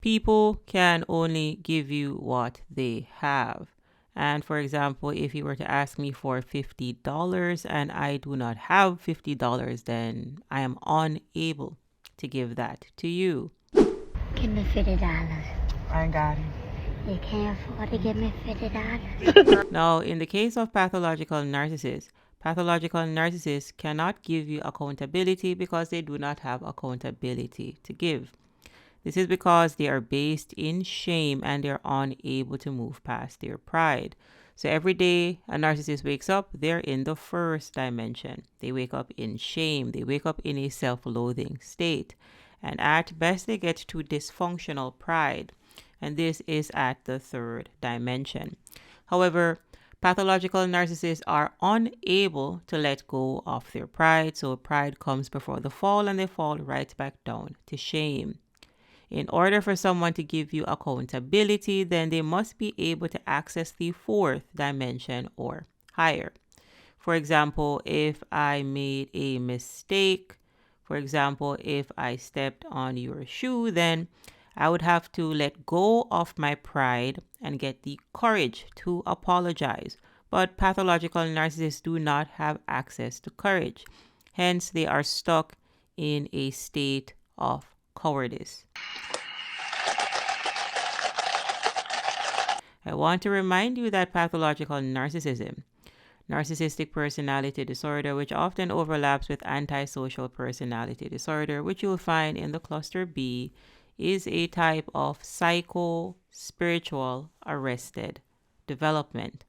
People can only give you what they have. And for example, if you were to ask me for $50 and I do not have $50, then I am unable to give that to you. Give me $50. I ain't got it. You can't afford to give me $50. Now, in the case of pathological narcissists cannot give you accountability because they do not have accountability to give. This is because they are based in shame and they're unable to move past their pride. So every day a narcissist wakes up, they're in the first dimension. They wake up in shame. They wake up in a self-loathing state. And at best, they get to dysfunctional pride. And this is at the third dimension. However, pathological narcissists are unable to let go of their pride. So pride comes before the fall and they fall right back down to shame. In order for someone to give you accountability, then they must be able to access the fourth dimension or higher. For example, if I made a mistake, for example, if I stepped on your shoe, then I would have to let go of my pride and get the courage to apologize. But pathological narcissists do not have access to courage. Hence, they are stuck in a state of cowardice. I want to remind you that pathological narcissism, narcissistic personality disorder, which often overlaps with antisocial personality disorder, which you'll find in the cluster B, is a type of psycho-spiritual arrested development.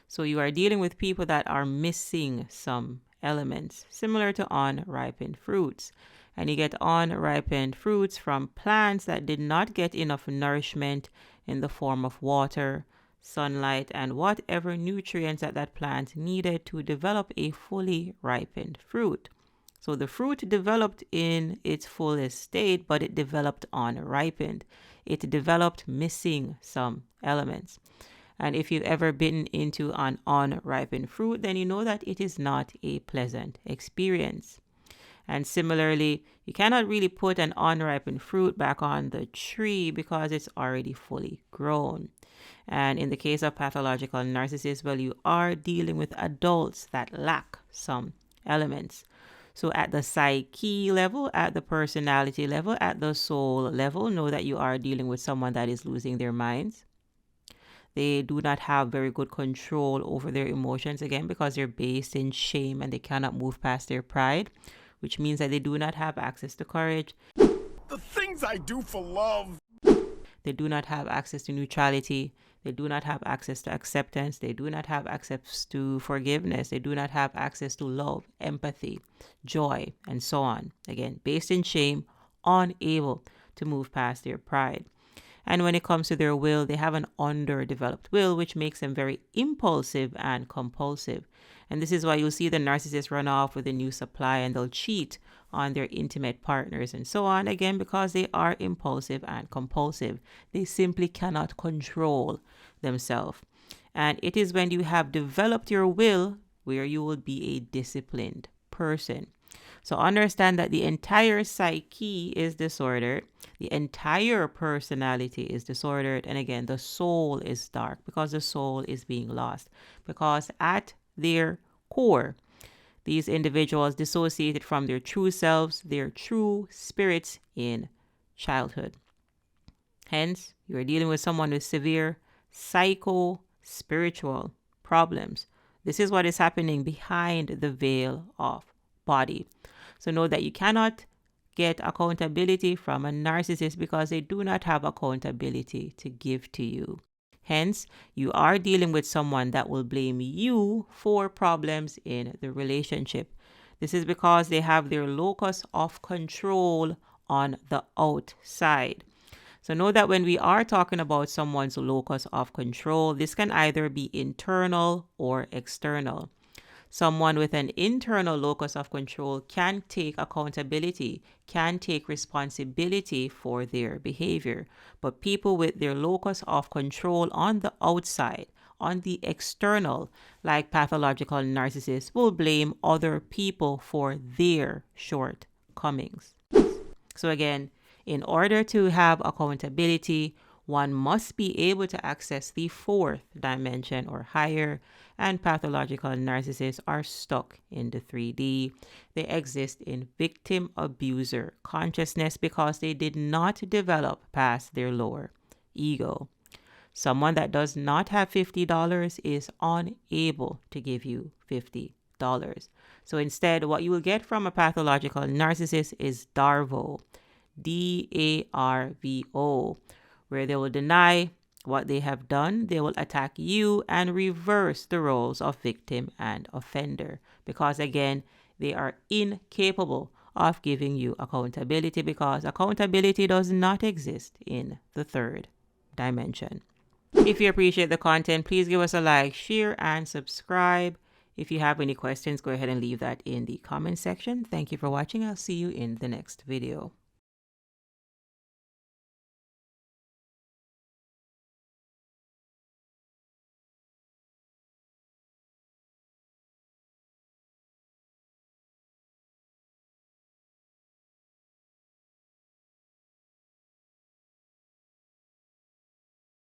So you are dealing with people that are missing some elements, similar to unripened fruits. And you get unripened fruits from plants that did not get enough nourishment in the form of water, sunlight, and whatever nutrients that plant needed to develop a fully ripened fruit. So the fruit developed in its fullest state, but it developed unripened. It developed missing some elements. And if you've ever bitten into an unripened fruit, then you know that it is not a pleasant experience. And similarly, you cannot really put an unripened fruit back on the tree because it's already fully grown. And in the case of pathological narcissists, well, you are dealing with adults that lack some elements. So at the psyche level, at the personality level, at the soul level, know that you are dealing with someone that is losing their minds. They do not have very good control over their emotions, again, because they're based in shame and they cannot move past their pride, which means that they do not have access to courage. The things I do for love. They do not have access to neutrality. They do not have access to acceptance. They do not have access to forgiveness. They do not have access to love, empathy, joy, and so on. Again, based in shame, unable to move past their pride. And when it comes to their will, they have an underdeveloped will, which makes them very impulsive and compulsive. And this is why you'll see the narcissist run off with a new supply and they'll cheat on their intimate partners and so on, again, because they are impulsive and compulsive. They simply cannot control themselves. And it is when you have developed your will where you will be a disciplined person. So understand that the entire psyche is disordered. The entire personality is disordered. And again, the soul is dark because the soul is being lost. Because at their core, these individuals dissociated from their true selves, their true spirits in childhood. Hence, you are dealing with someone with severe psycho-spiritual problems. This is what is happening behind the veil of body. So know that you cannot get accountability from a narcissist because they do not have accountability to give to you. Hence, you are dealing with someone that will blame you for problems in the relationship. This is because they have their locus of control on the outside. So know that when we are talking about someone's locus of control, this can either be internal or external. Someone with an internal locus of control can take accountability, can take responsibility for their behavior. But people with their locus of control on the outside, on the external, like pathological narcissists, will blame other people for their shortcomings. So again, In order to have accountability, one must be able to access the fourth dimension or higher, and pathological narcissists are stuck in the 3D. They exist in victim abuser consciousness because they did not develop past their lower ego. Someone that does not have $50 is unable to give you $50. So instead, what you will get from a pathological narcissist is DARVO, DARVO, where they will deny what they have done. They will attack you and reverse the roles of victim and offender because, again, they are incapable of giving you accountability because accountability does not exist in the third dimension. If you appreciate the content, please give us a like, share, and subscribe. If you have any questions, go ahead and leave that in the comment section. Thank you for watching. I'll see you in the next video.